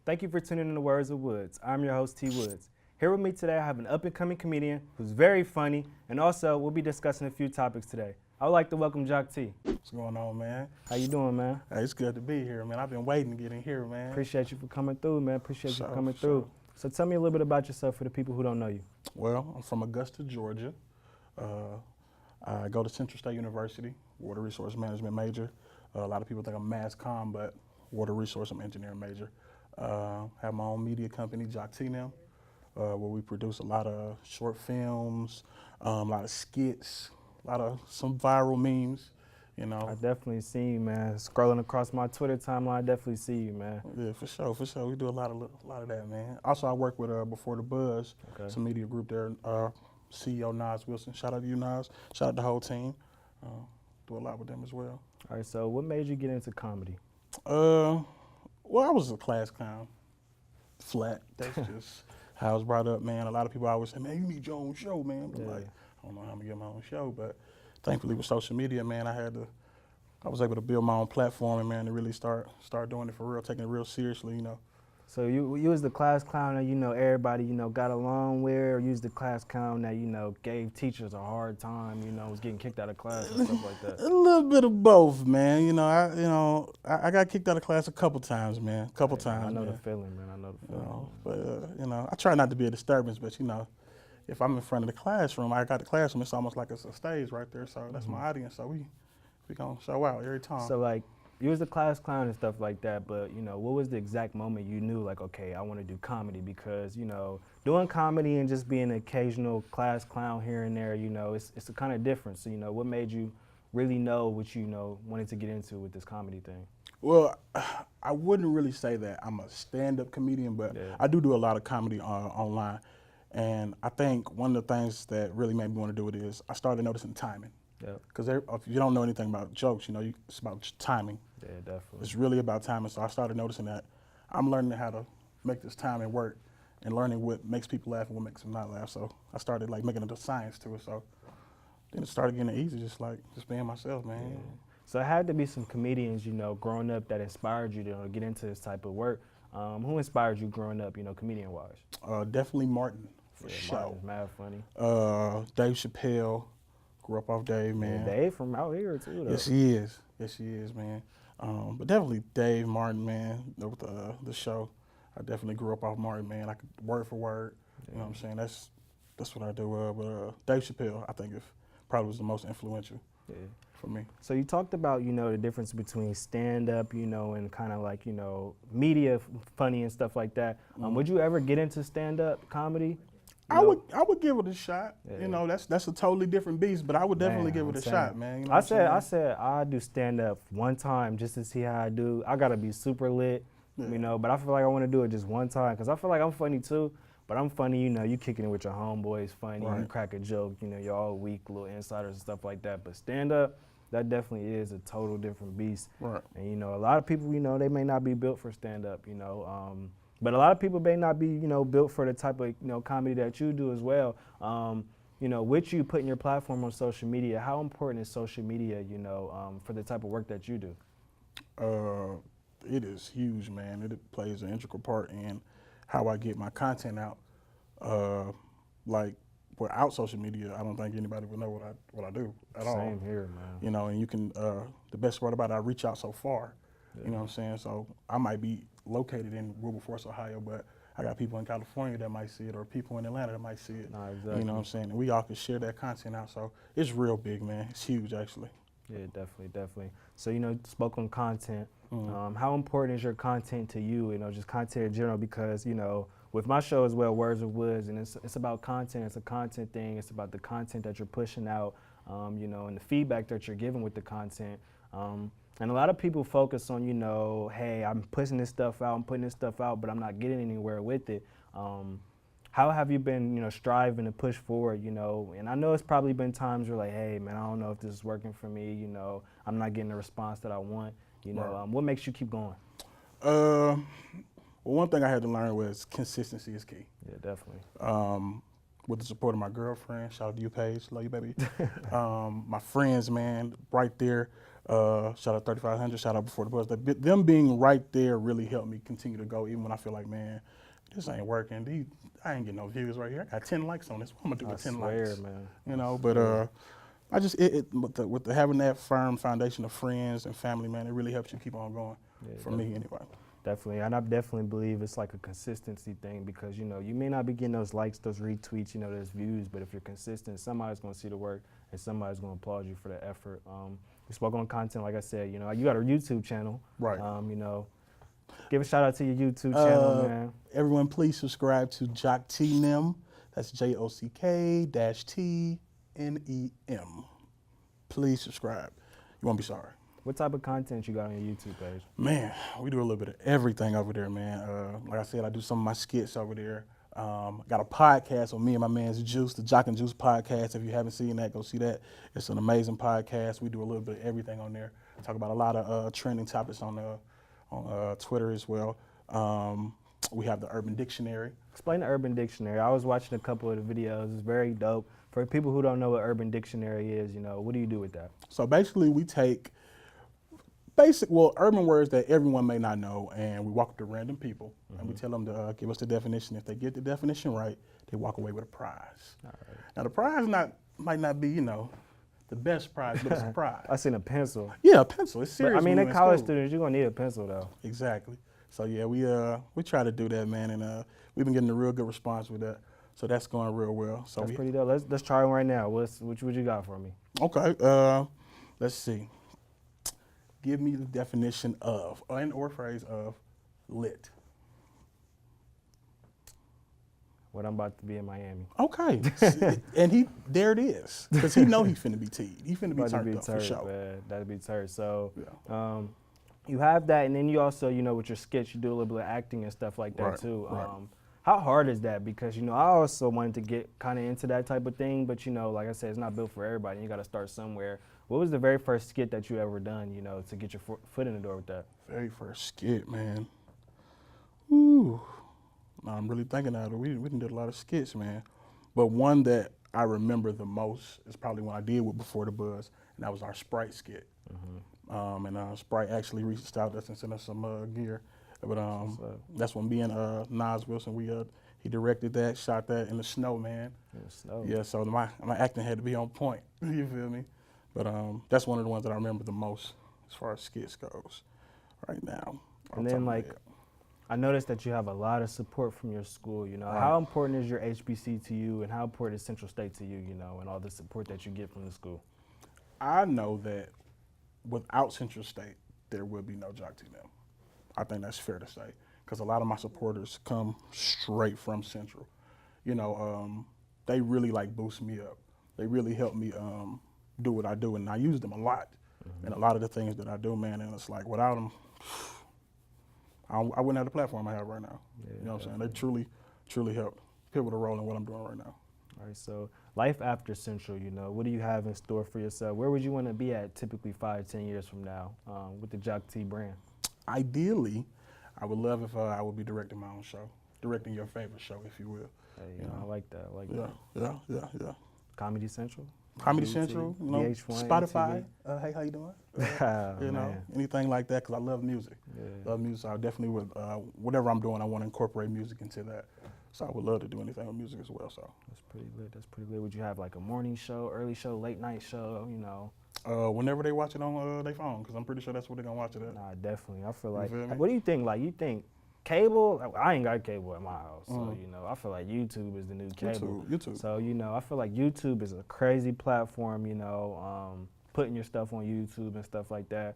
Thank you for tuning in to Words of Woods. I'm your host, T. Woods. Here with me today, I have an up-and-coming comedian who's very funny, and also we'll be discussing a few topics today. I would like to welcome Jock T. What's going on, man? How you doing, man? Hey, it's good to be here, man. I've been waiting to get in here, man. Appreciate you for coming through, man. Appreciate you for coming through. So tell me a little bit about yourself for the people who don't know you. Well, I'm from Augusta, Georgia. I go to Central State University, water resource management major. A lot of people think I'm mass comm, but water resource, I'm engineering major. Have my own media company, Jock T now, where we produce a lot of short films, a lot of skits, some viral memes, you know. I definitely see you, man. Scrolling across my Twitter timeline, I definitely see you, man. Yeah, for sure. We do a lot of that, man. Also, I work with Before the Buzz, it's a media group there. CEO Nas Wilson, shout out to you, Nas. Shout out to the whole team. Do a lot with them as well. All right, so what made you get into comedy? Well, I was a class clown, flat. That's just how I was brought up, man. A lot of people always say, man, you need your own show, man. But like, I don't know how I'm gonna get my own show, but thankfully with social media, man, I was able to build my own platform and, man, to really start doing it for real, taking it real seriously, you know. So you was the class clown that, you know, everybody, you know, got along with, or you was the class clown that, you know, gave teachers a hard time, you know, was getting kicked out of class and stuff like that? A little bit of both, man. I got kicked out of class a couple times, man. A couple times. I know the feeling, man. I know the feeling. But I try not to be a disturbance, but, you know, if I'm in front of the classroom, I got the classroom, it's almost like it's a stage right there, so that's my audience, so we gonna show out every time. So, like, you was the class clown and stuff like that, but, you know, what was the exact moment you knew, like, okay, I want to do comedy? Because, you know, doing comedy and just being an occasional class clown here and there, you know, it's a kind of different. So, you know, what made you really know what you know wanted to get into with this comedy thing? Well, I wouldn't really say that I'm a stand-up comedian, but I do a lot of comedy online. And I think one of the things that really made me want to do it is I started noticing timing. Because if you don't know anything about jokes, you know, it's about timing. Yeah, definitely. It's really about timing. So I started noticing that I'm learning how to make this timing work and learning what makes people laugh and what makes them not laugh. So I started like making it a science to it. So then it started getting easy, just being myself, man. Yeah. So it had to be some comedians, you know, growing up that inspired you to get into this type of work. Who inspired you growing up, you know, comedian-wise? Definitely Martin, for sure. Martin's mad funny. Dave Chappelle. Grew up off Dave, man. Yeah, Dave from out here too, though. Yes, he is, man. But definitely Dave, Martin, man, with the show. I definitely grew up off Martin, man. I could word for word. You know what I'm saying? That's what I do. But Dave Chappelle, I think, probably was the most influential for me. So you talked about, you know, the difference between stand-up, you know, and kind of like, you know, funny and stuff like that. Would you ever get into stand-up comedy? I would give it a shot. You know, that's a totally different beast, but I would definitely give it a shot, man. You know I said I'd do stand up one time just to see how I do. I gotta be super lit, you know, but I feel like I want to do it just one time because I feel like I'm funny too. But I'm funny, you know, you kicking it with your homeboys, funny, you crack a joke, you know, you're all weak, little insiders and stuff like that. But stand up, that definitely is a total different beast. Right. And you know, a lot of people, you know, they may not be built for stand up, you know. But a lot of people may not be, you know, built for the type of, you know, comedy that you do as well. You know, with you putting your platform on social media, how important is social media, you know, for the type of work that you do? It is huge, man. It plays an integral part in how I get my content out. Like, without social media, I don't think anybody would know what I do at all. Same here, man. You know, and you can, the best part about it, I reach out so far. You know what I'm saying? So I might be located in Wilberforce, Ohio, but I got people in California that might see it, or people in Atlanta that might see it. Nah, exactly. You know what I'm saying? And we all can share that content out. So it's real big, man. It's huge, actually. Yeah, definitely. So, you know, spoke on content. How important is your content to you, you know, just content in general? Because, you know, with my show as well, Words of Woods, and it's about content. It's a content thing. It's about the content that you're pushing out, you know, and the feedback that you're giving with the content. And a lot of people focus on, you know, hey, I'm pushing this stuff out, I'm putting this stuff out, but I'm not getting anywhere with it. How have you been, you know, striving to push forward, you know? And I know it's probably been times where like, hey, man, I don't know if this is working for me, you know, I'm not getting the response that I want, you know. What makes you keep going? Well, one thing I had to learn was consistency is key. Yeah, definitely. With the support of my girlfriend, shout out to you, Paige, love you, baby. My friends, man, right there. Shout out 3500, shout out Before the Buzz. Them being right there really helped me continue to go, even when I feel like, man, this ain't working. I ain't getting no views right here. I got 10 likes on this. What am I gonna do with 10 swear, likes? man. You know, but I just with the having that firm foundation of friends and family, man, it really helps you keep on going. Yeah, For me, anyway. Definitely, and I definitely believe it's like a consistency thing because, you know, you may not be getting those likes, those retweets, you know, those views, but if you're consistent, somebody's going to see the work and somebody's going to applaud you for the effort. We spoke on content, like I said, you know, you got a YouTube channel. Right. You know, give a shout out to your YouTube channel, man. Everyone, please subscribe to Jock T-Nem. That's JOCK-TNEM. Please subscribe. You won't be sorry. What type of content you got on your YouTube page? Man, we do a little bit of everything over there, man. Like I said, I do some of my skits over there. Got a podcast with me and my man's Juice, the Jock and Juice podcast. If you haven't seen that, go see that. It's an amazing podcast. We do a little bit of everything on there. Talk about a lot of trending topics on Twitter as well. We have the Urban Dictionary. Explain the Urban Dictionary. I was watching a couple of the videos. It's very dope. For people who don't know what Urban Dictionary is, you know, what do you do with that? So basically, we take urban words that everyone may not know, and we walk up to random people, and we tell them to give us the definition. If they get the definition right, they walk away with a prize. All right. Now, the prize might not be, you know, the best prize, but it's a prize. I seen a pencil. Yeah, a pencil. It's serious. But, I mean, when they're you're in college school. students. You're going to need a pencil, though. Exactly. So, yeah, we try to do that, man, and we've been getting a real good response with that. So that's going real well. So That's pretty dope. Let's try it right now. What you got for me? Okay. Let's see. Give me the definition of, or phrase of, lit. What I'm about to be in Miami. Okay. And there it is. Because he know he finna be teed. He finna be turned up for sure. Man. That'd be turned. So Yeah. you have that, and then you also, you know, with your skits, you do a little bit of acting and stuff like that Right, too. right. How hard is that? Because, you know, I also wanted to get kind of into that type of thing, but, you know, like I said, it's not built for everybody. You got to start somewhere. What was the very first skit that you ever done, you know, to get your foot in the door with that? Very first skit, man. Ooh. Now I'm really thinking of it. We did a lot of skits, man. But one that I remember the most is probably one I did with Before the Buzz, and that was our Sprite skit. And Sprite actually reached out to us and sent us some gear. But that's when me and Nas Wilson, he directed that, shot that in the snow, man. In the snow. Yeah, so my acting had to be on point. You feel me? But that's one of the ones that I remember the most as far as skits goes right now. And then, like, I noticed that you have a lot of support from your school, you know. Right. How important is your HBC to you, and how important is Central State to you, you know, and all the support that you get from the school? I know that without Central State, there will be no Jock T-Nem. I think that's fair to say, because a lot of my supporters come straight from Central. You know, they really like boost me up. They really help me do what I do, and I use them a lot. And a lot of the things that I do, man, and it's like without them, I wouldn't have the platform I have right now. Yeah, you know what I'm saying? They truly helped pivotal role in what I'm doing right now. All right, so life after Central, you know, what do you have in store for yourself? Where would you want to be at typically 5-10 years from now with the Jock T brand? Ideally, I would love if I would be directing my own show, directing your favorite show, if you will. Hey, You know? I like that. I like Yeah, that. yeah. Comedy Central? Comedy BET, Central, you know, VH1, Spotify. Hey, how you doing? You know, Man. anything like that, because I love music. Yeah. Love music. So I definitely would, whatever I'm doing, I want to incorporate music into that. So I would love to do anything with music as well. So That's pretty lit. That's pretty lit. Would you have like a morning show, early show, late night show, you know? whenever they watch it on their phone, because I'm pretty sure that's what they're going to watch it at. Nah, definitely. I feel like, feel me? what do you think? Like, you think cable? I ain't got cable at my house, so, you know, I feel like YouTube is the new cable. YouTube. So, you know, I feel like YouTube is a crazy platform, you know, putting your stuff on YouTube and stuff like that.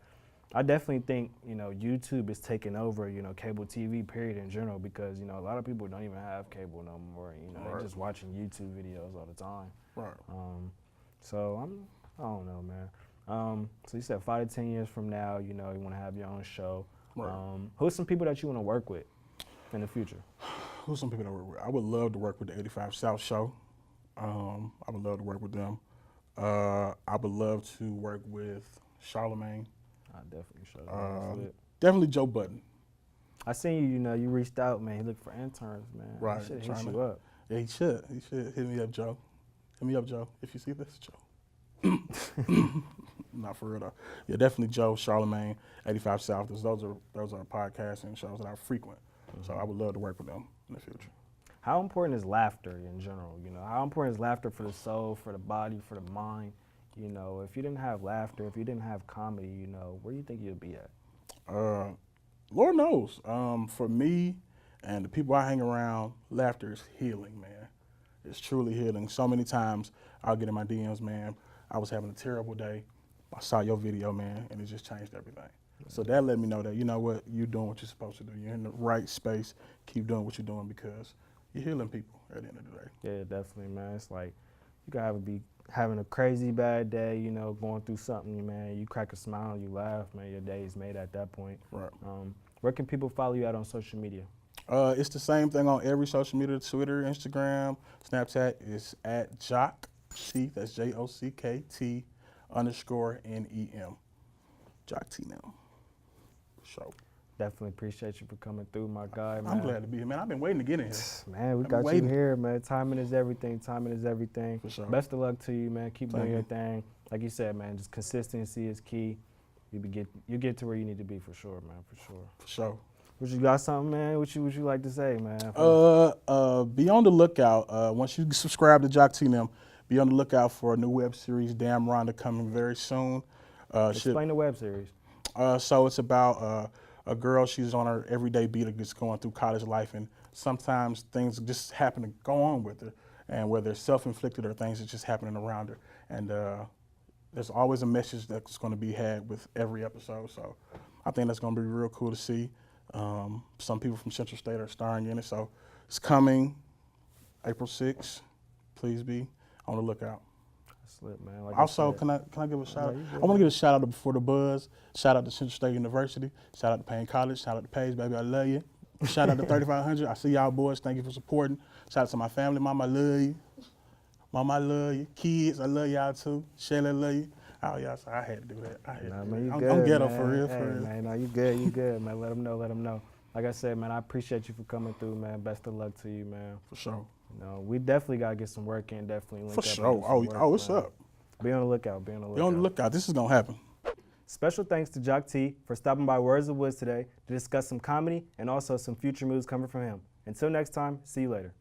I definitely think, you know, YouTube is taking over, you know, cable TV, period, in general, because, you know, a lot of people don't even have cable no more. You know, they're just watching YouTube videos all the time. Right. So, I don't know, man. So you said 5 to 10 years from now, you know, you want to have your own show. Right. Who's some people that you want to work with in the future? Who's some people that I work with? I would love to work with the 85 South Show. I would love to work with them. I would love to work with Charlemagne. I definitely show. Definitely Joe Budden. I seen you, you know, you reached out, man. He looked for interns, man. Right, He should hit trying you to- up. Yeah, he should. He should hit me up, Joe. Hit me up, Joe, if you see this, Joe. Not for real though. Yeah, definitely Joe, Charlemagne, 85 South. Those are podcasts and shows that I frequent. So I would love to work with them in the future. How important is laughter in general? You know, how important is laughter for the soul, for the body, for the mind? You know, if you didn't have laughter, if you didn't have comedy, you know, where do you think you'd be at? Lord knows. For me and the people I hang around, laughter is healing, man. It's truly healing. So many times I'll get in my DMs, man, I was having a terrible day. I saw your video, man, and it just changed everything. So that let me know that, you know what, you're doing what you're supposed to do. You're in the right space. Keep doing what you're doing because you're healing people at the end of the day. Yeah, definitely, man. It's like you gotta be having a crazy bad day, you know, going through something, man. You crack a smile, you laugh, man. Your day is made at that point. Right. Where can people follow you at on social media? It's the same thing on every social media: Twitter, Instagram, Snapchat. It's at Jock. That's JOCKT _NEM. Jock T now. So. Definitely appreciate you for coming through, my guy, man. I'm glad to be here, man. I've been waiting to get in here. Man, we got you here, man. Timing is everything. Timing is everything. For sure. Best of luck to you, man. Keep doing your thing. Like you said, man, just consistency is key. You get to where you need to be for sure, man. For sure. For sure. What you got something, man? What you like to say, man? Be on the lookout. Once you subscribe to Jock T and them, be on the lookout for a new web series, Damn Rhonda, coming very soon. Explain the web series. So it's about a girl. She's on her everyday beat, just going through college life, and sometimes things just happen to go on with her, and whether it's self-inflicted or things that's just happening around her. And there's always a message that's going to be had with every episode. So I think that's going to be real cool to see. Some people from Central State are starring in it, so it's coming April 6th. Please be on the lookout. That's lit, man. Like also, can I give a shout out? I want to give a shout out to Before the Buzz. Shout out to Central State University. Shout out to Payne College. Shout out to Paige, baby, I love you. Shout out to 3500. I see y'all boys. Thank you for supporting. Shout out to my family. Mama, I love you. Mama, I love you. Kids, I love y'all too. Shayla, I love you. Oh, y'all, so I had to do that. I'm ghetto for real, for real. Man, no, you good, man. Let them know. Like I said, man, I appreciate you for coming through, man. Best of luck to you, man. For sure. You know, we definitely got to get some work in, definitely link for up. For sure. What's up? Be on the lookout, Be on the lookout. This is going to happen. Special thanks to Jock T for stopping by Words of Woods today to discuss some comedy and also some future moves coming from him. Until next time, see you later.